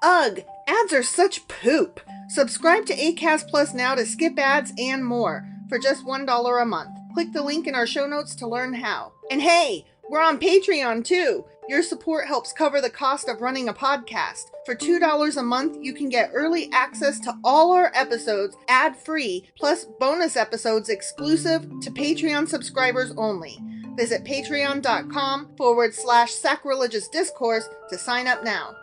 Ugh, ads are such poop. Subscribe to Acast Plus now to skip ads and more for just $1 a month. Click the link in our show notes to learn how. And hey, we're on Patreon too. Your support helps cover the cost of running a podcast. For $2 a month, you can get early access to all our episodes ad-free, plus bonus episodes exclusive to Patreon subscribers only. Visit patreon.com/sacrilegious discourse to sign up now.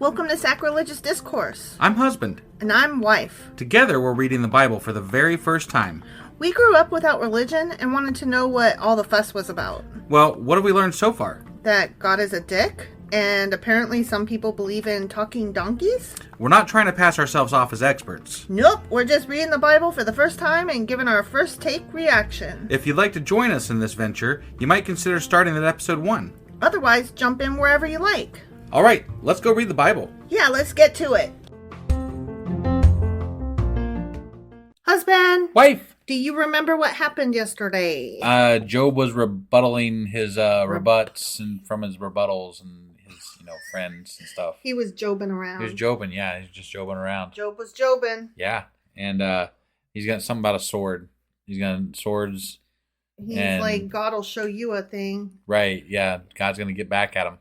Welcome to Sacrilegious Discourse. I'm husband. And I'm wife. Together, we're reading the Bible for the very first time. We grew up without religion and wanted to know what all the fuss was about. Well, what have we learned so far? That God is a dick, and apparently some people believe in talking donkeys? We're not trying to pass ourselves off as experts. Nope, we're just reading the Bible for the first time and giving our first take reaction. If you'd like to join us in this venture, you might consider starting at episode 1. Otherwise, jump in wherever you like. All right, let's go read the Bible. Yeah, let's get to it. Husband! Wife! Do you remember what happened yesterday? Job was rebuttaling his rebuts and from his rebuttals and his, friends and stuff. He was jobing around. He was jobing, yeah. He was just jobing around. Job was jobing. Yeah, and he's got something about a sword. He's got swords. He's like, God will show you a thing. Right, yeah. God's going to get back at him.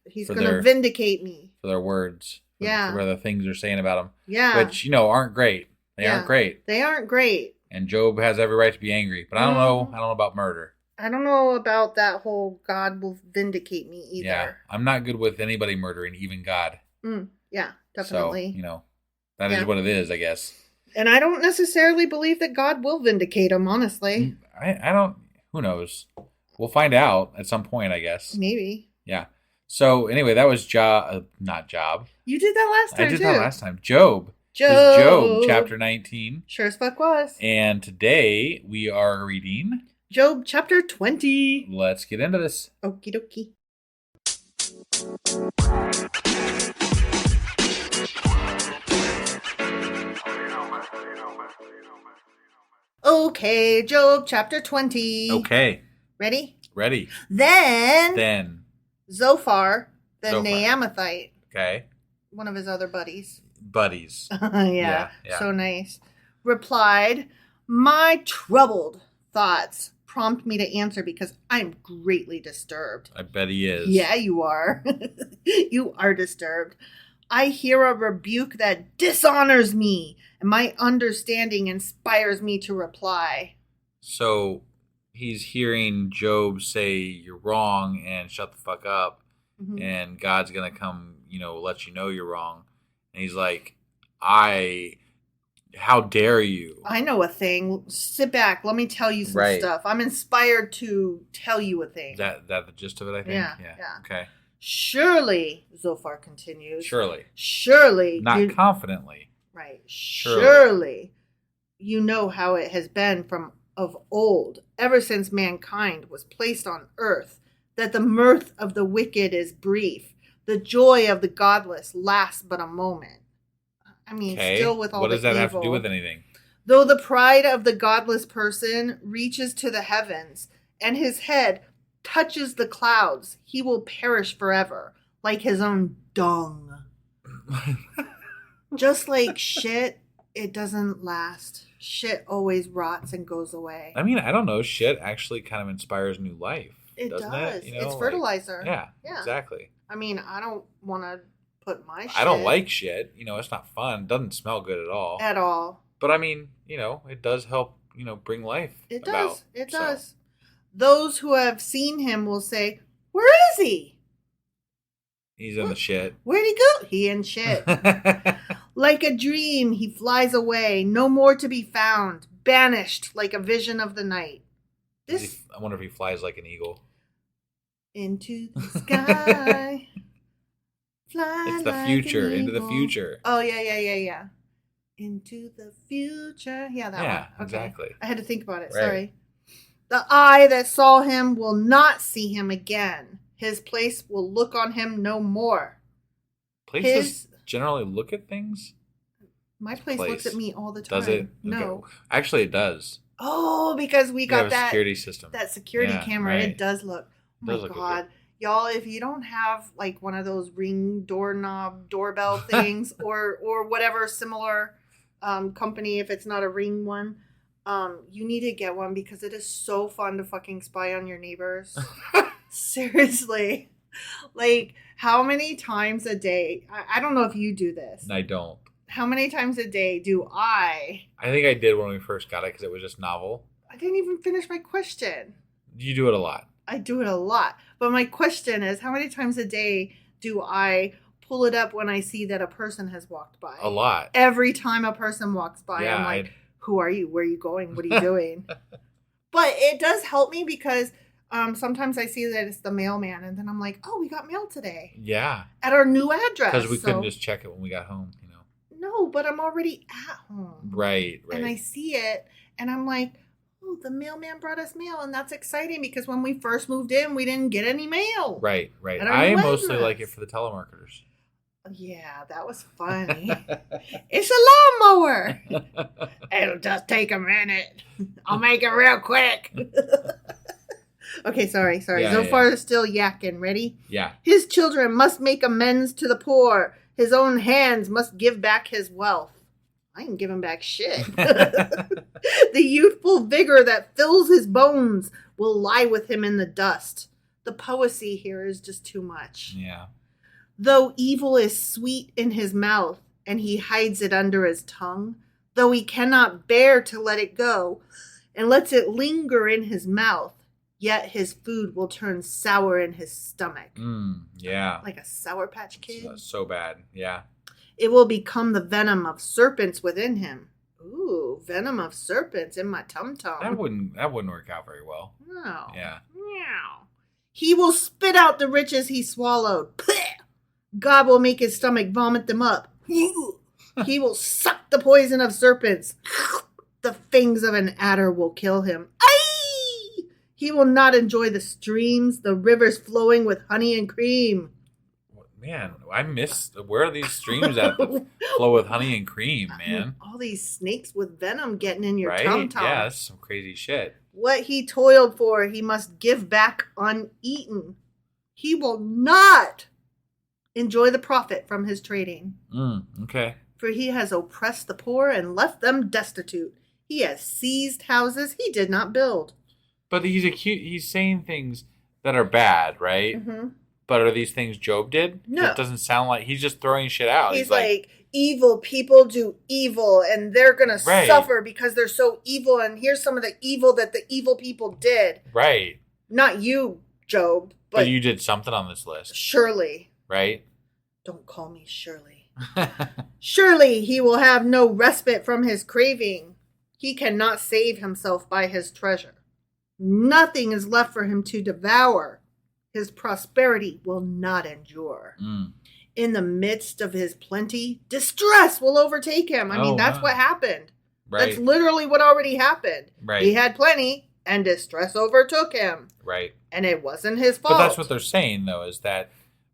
He's going to vindicate me. For their words. For the things they're saying about him. Yeah. Which, aren't great. They aren't great. They aren't great. And Job has every right to be angry. But I don't know. I don't know about murder. I don't know about that whole God will vindicate me either. Yeah. I'm not good with anybody murdering, even God. Yeah, definitely. So, that is what it is, I guess. And I don't necessarily believe that God will vindicate him, honestly. I don't. Who knows? We'll find out at some point, I guess. Maybe. Yeah. So, anyway, that was not Job. You did that last time, I did that last time. Job. Job, chapter 19. Sure as fuck was. And today we are reading Job, chapter 20. Let's get into this. Okie dokie. Okay, Job, chapter 20. Okay. Ready? Ready. Then. Zophar, the Naamathite. Okay. One of his other buddies. Yeah. So nice. Replied, my troubled thoughts prompt me to answer because I'm greatly disturbed. I bet he is. Yeah, you are. You are disturbed. I hear a rebuke that dishonors me, and my understanding inspires me to reply. So he's hearing Job say you're wrong and shut the fuck up, and God's going to come, let you know you're wrong. And he's like, how dare you? I know a thing. Sit back. Let me tell you some stuff. I'm inspired to tell you a thing. Is that the gist of it, I think? Yeah. Okay. Surely, Zophar continues. Surely. Not confidently. Right. Surely. You know how it has been from of old, ever since mankind was placed on earth, that the mirth of the wicked is brief. The joy of the godless lasts but a moment. I mean, still with all the evil. What does that have to do with anything? Though the pride of the godless person reaches to the heavens, and his head touches the clouds, he will perish forever, like his own dung. Just like shit, it doesn't last. Shit always rots and goes away. I mean, I don't know. Shit actually kind of inspires new life. It doesn't does. It? It's fertilizer. Yeah, exactly. I mean, I don't want to put my shit. I don't like shit. It's not fun. It doesn't smell good at all. At all. But I mean, it does help, bring life. It about. Does. It does. Those who have seen him will say, where is he? He's in the shit. Where'd he go? He in shit. Like a dream, he flies away, no more to be found, banished like a vision of the night. I wonder if he flies like an eagle. Into the sky. Fly it's the like future. An Into eagle. the future. Oh, yeah. Into the future. Yeah, that one. Okay. Exactly. I had to think about it. Right. Sorry. The eye that saw him will not see him again. His place will look on him no more. Places generally look at things? My place looks at me all the time. Does it? No. Okay. Actually, it does. Oh, because we got that security system. That security camera. Right. It does look. Oh my God. Y'all, if you don't have like one of those Ring doorbell things or whatever similar company, if it's not a Ring one, you need to get one because it is so fun to fucking spy on your neighbors. Seriously. Like, how many times a day? I don't know if you do this. I don't. How many times a day do I think I did when we first got it because it was just novel. I didn't even finish my question. You do it a lot. I do it a lot. But my question is, how many times a day do I pull it up when I see that a person has walked by? A lot. Every time a person walks by, I'm like, who are you? Where are you going? What are you doing? But it does help me because sometimes I see that it's the mailman, and then I'm like, oh, we got mail today. Yeah. At our new address. Because we couldn't just check it when we got home, No, but I'm already at home. Right. And I see it, and I'm like, oh, the mailman brought us mail, and that's exciting because when we first moved in, we didn't get any mail. Right. I mostly like it for the telemarketers. Yeah, that was funny. It's a lawnmower. It'll just take a minute. I'll make it real quick. Okay, sorry. So far, still yakking. Ready? Yeah. His children must make amends to the poor. His own hands must give back his wealth. I ain't giving back shit. The youthful vigor that fills his bones will lie with him in the dust. The poesy here is just too much. Yeah. Though evil is sweet in his mouth, and he hides it under his tongue, though he cannot bear to let it go, and lets it linger in his mouth, yet his food will turn sour in his stomach. Yeah. Like a Sour Patch Kid. So bad. Yeah. It will become the venom of serpents within him. Ooh, venom of serpents in my tum-tum. That wouldn't work out very well. No. Yeah. Meow. He will spit out the riches he swallowed. God will make his stomach vomit them up. He will suck the poison of serpents. The fangs of an adder will kill him. Aye! He will not enjoy the streams, the rivers flowing with honey and cream. Man, I miss. Where are these streams that flow with honey and cream, man? All these snakes with venom getting in your tum-tum. Yeah, that's some crazy shit. What he toiled for, he must give back uneaten. He will not enjoy the profit from his trading. Okay. For he has oppressed the poor and left them destitute. He has seized houses he did not build. But he's saying things that are bad, right? Mm-hmm. But are these things Job did? No. It doesn't sound like he's just throwing shit out. He's like, evil people do evil and they're going to suffer because they're so evil. And here's some of the evil that the evil people did. Right. Not you, Job. But you did something on this list. Surely. Right? Don't call me Shirley. Surely he will have no respite from his craving. He cannot save himself by his treasure. Nothing is left for him to devour. His prosperity will not endure. In the midst of his plenty, distress will overtake him. I mean, that's what happened. Right. That's literally what already happened. Right. He had plenty, and distress overtook him. Right. And it wasn't his fault. But that's what they're saying, though, is that...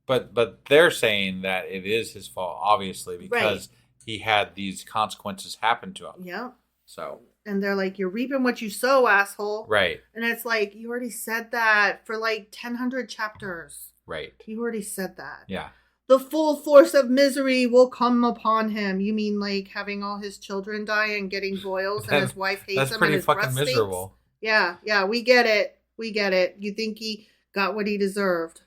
But they're saying that it is his fault, obviously, because he had these consequences happen to him. Yeah. So... And they're like, you're reaping what you sow, asshole. Right. And it's like, you already said that for like 1,000 chapters. Right. You already said that. Yeah. The full force of misery will come upon him. You mean like having all his children die and getting boils and his wife hates him and his breath stinks? That's pretty fucking miserable. Yeah, we get it. You think he got what he deserved.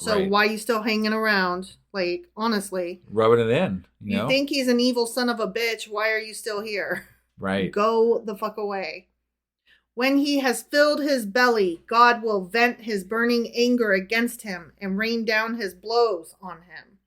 So why are you still hanging around? Like, honestly. Rubbing it in. You think he's an evil son of a bitch. Why are you still here? Right. Go the fuck away. When he has filled his belly, God will vent his burning anger against him and rain down his blows on him.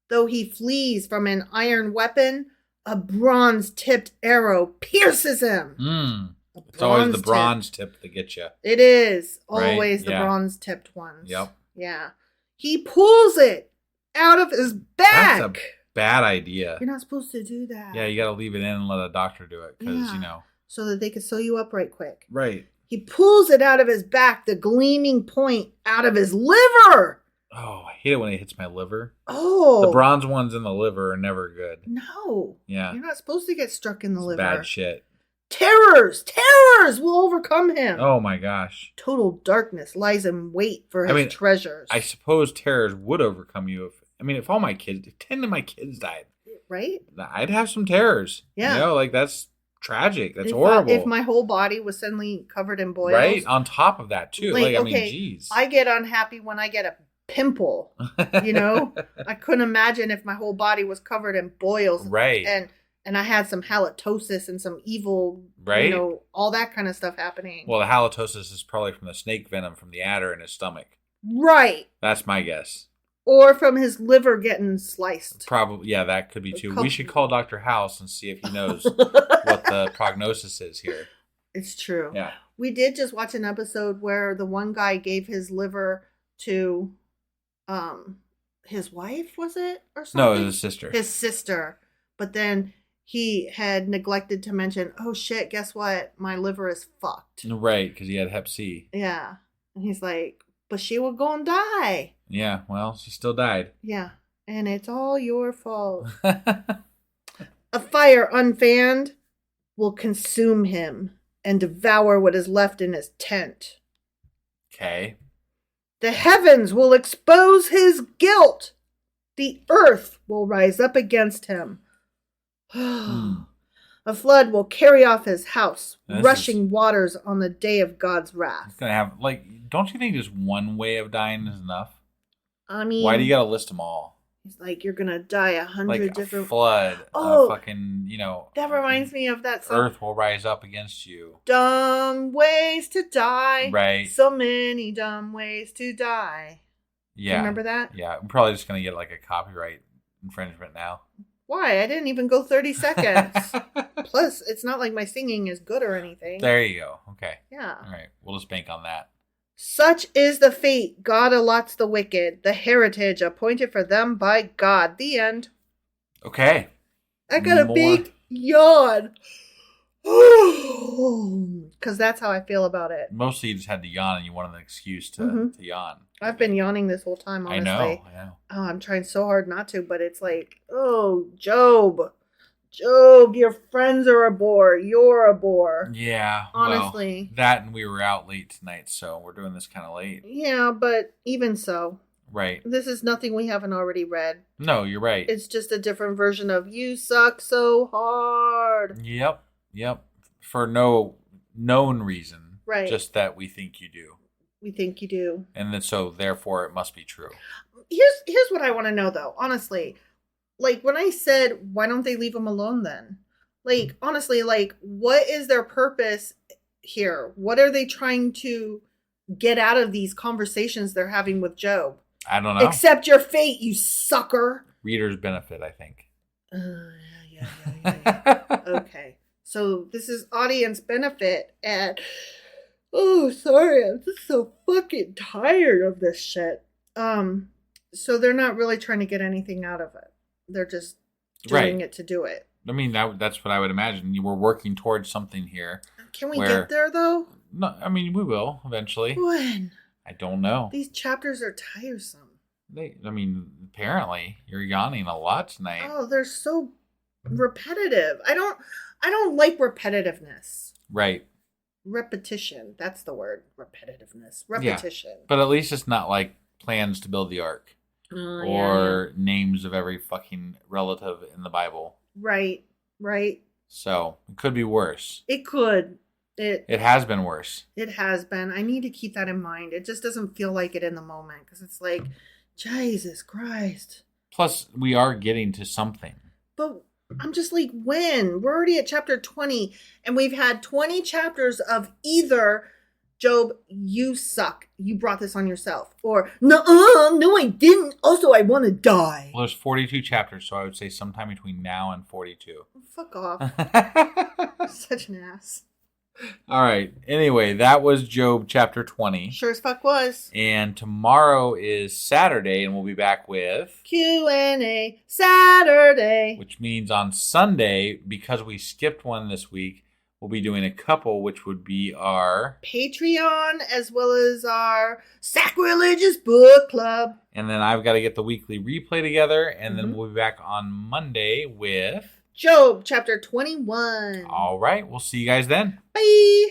Though he flees from an iron weapon, a bronze-tipped arrow pierces him. It's always the bronze tip that gets you. It is always the bronze-tipped ones. Yep. Yeah. He pulls it out of his back. That's a bad idea. You're not supposed to do that. Yeah, you got to leave it in and let a doctor do it because, so that they can sew you up right quick. Right. He pulls it out of his back, the gleaming point out of his liver. Oh, I hate it when it hits my liver. Oh. The bronze ones in the liver are never good. No. Yeah. You're not supposed to get struck in the liver. Bad shit. Terrors will overcome him. Oh my gosh. Total darkness lies in wait for his treasures. I suppose terrors would overcome you if all my kids, if 10 of my kids died. Right? I'd have some terrors. Yeah. You know, like that's tragic. That's horrible. If my whole body was suddenly covered in boils. Right? On top of that too. Like I mean, geez. I get unhappy when I get a pimple. You know? I couldn't imagine if my whole body was covered in boils. Right. And I had some halitosis and some evil, right? You know, all that kind of stuff happening. Well, the halitosis is probably from the snake venom from the adder in his stomach. Right. That's my guess. Or from his liver getting sliced. Probably, yeah, that could be too. We should call Dr. House and see if he knows what the prognosis is here. It's true. Yeah. We did just watch an episode where the one guy gave his liver to his wife, was it? Or something? No, it was his sister. His sister. But then he had neglected to mention, oh shit, guess what? My liver is fucked. Right, because he had hep C. Yeah. And he's like, but she will go and die. Yeah, well, she still died. Yeah. And it's all your fault. A fire unfanned will consume him and devour what is left in his tent. Okay. The heavens will expose his guilt. The earth will rise up against him. A flood will carry off his house, rushing waters on the day of God's wrath. It's gonna have, don't you think just one way of dying is enough? I mean, why do you gotta list them all? He's like, you're gonna die 100 different... a flood, fucking, you know... That reminds me of that song. Earth will rise up against you. Dumb ways to die. Right. So many dumb ways to die. Yeah. Remember that? Yeah, I'm probably just gonna get a copyright infringement now. Why? I didn't even go 30 seconds. Plus, it's not like my singing is good or anything. There you go. Okay. Yeah. All right. We'll just bank on that. Such is the fate God allots the wicked, the heritage appointed for them by God. The end. Okay. I got a big yawn. Because that's how I feel about it. Mostly you just had to yawn and you wanted an excuse to yawn. I've been yawning this whole time, honestly. I know. Oh, I'm trying so hard not to, but it's like, oh, Job, your friends are a bore. You're a bore. Yeah. Honestly. Well, that and we were out late tonight, so we're doing this kind of late. Yeah, but even so. Right. This is nothing we haven't already read. No, you're right. It's just a different version of you suck so hard. Yep. For no known reason. Right. Just that we think you do. We think you do. And then so therefore it must be true. Here's what I want to know though, honestly. When I said, why don't they leave him alone then? Honestly, what is their purpose here? What are they trying to get out of these conversations they're having with Job? I don't know. Accept your fate, you sucker. Reader's benefit, I think. Yeah. Okay. So this is audience benefit, and oh, sorry, I'm just so fucking tired of this shit. So they're not really trying to get anything out of it. They're just doing it to do it. I mean, that's what I would imagine. You were working towards something here. Can we get there though? No, I mean we will eventually. When? I don't know. These chapters are tiresome. Apparently you're yawning a lot tonight. Oh, they're so repetitive. I don't like repetitiveness. Right. Repetition. That's the word. Repetitiveness. Repetition. Yeah. But at least it's not like plans to build the ark. Or names of every fucking relative in the Bible. Right. So it could be worse. It could. It has been worse. It has been. I need to keep that in mind. It just doesn't feel like it in the moment because it's like, Jesus Christ. Plus, we are getting to something. But I'm just like, when? We're already at chapter 20, and we've had 20 chapters of either, Job, you suck. You brought this on yourself. Or, no, I didn't. Also, I want to die. Well, there's 42 chapters, so I would say sometime between now and 42. Fuck off. Such an ass. All right. Anyway, that was Job chapter 20. Sure as fuck was. And tomorrow is Saturday, and we'll be back with Q&A Saturday. Which means on Sunday, because we skipped one this week, we'll be doing a couple, which would be our Patreon as well as our Sacrilegious Book Club. And then I've got to get the weekly replay together, and then we'll be back on Monday with Job chapter 21. All right. We'll see you guys then. Bye.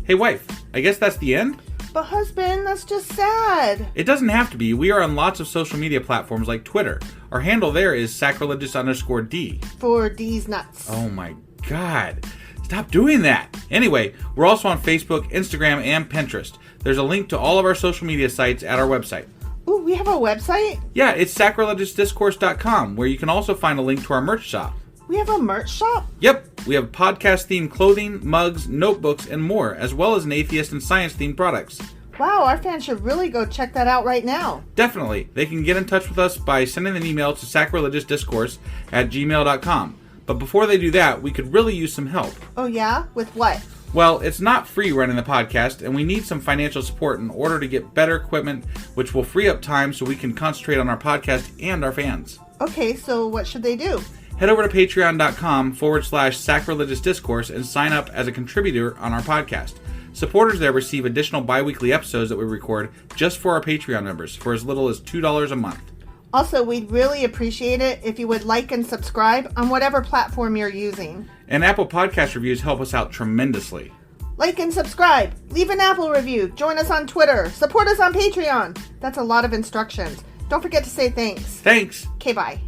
Hey, wife. I guess that's the end? But husband, that's just sad. It doesn't have to be. We are on lots of social media platforms like Twitter. Our handle there is sacrilegious_D. For D's nuts. Oh my God. Stop doing that. Anyway, we're also on Facebook, Instagram, and Pinterest. There's a link to all of our social media sites at our website. Ooh, we have a website? Yeah, it's sacrilegiousdiscourse.com, where you can also find a link to our merch shop. We have a merch shop? Yep, we have podcast-themed clothing, mugs, notebooks, and more, as well as an atheist and science-themed products. Wow, our fans should really go check that out right now. Definitely. They can get in touch with us by sending an email to sacrilegiousdiscourse@gmail.com. But before they do that, we could really use some help. Oh yeah? With what? Well, it's not free running the podcast, and we need some financial support in order to get better equipment, which will free up time so we can concentrate on our podcast and our fans. Okay, so what should they do? Head over to patreon.com/sacrilegiousdiscourse and sign up as a contributor on our podcast. Supporters there receive additional bi-weekly episodes that we record just for our Patreon members for as little as $2 a month. Also, we'd really appreciate it if you would like and subscribe on whatever platform you're using. And Apple Podcast reviews help us out tremendously. Like and subscribe. Leave an Apple review. Join us on Twitter. Support us on Patreon. That's a lot of instructions. Don't forget to say thanks. Thanks. Okay, bye.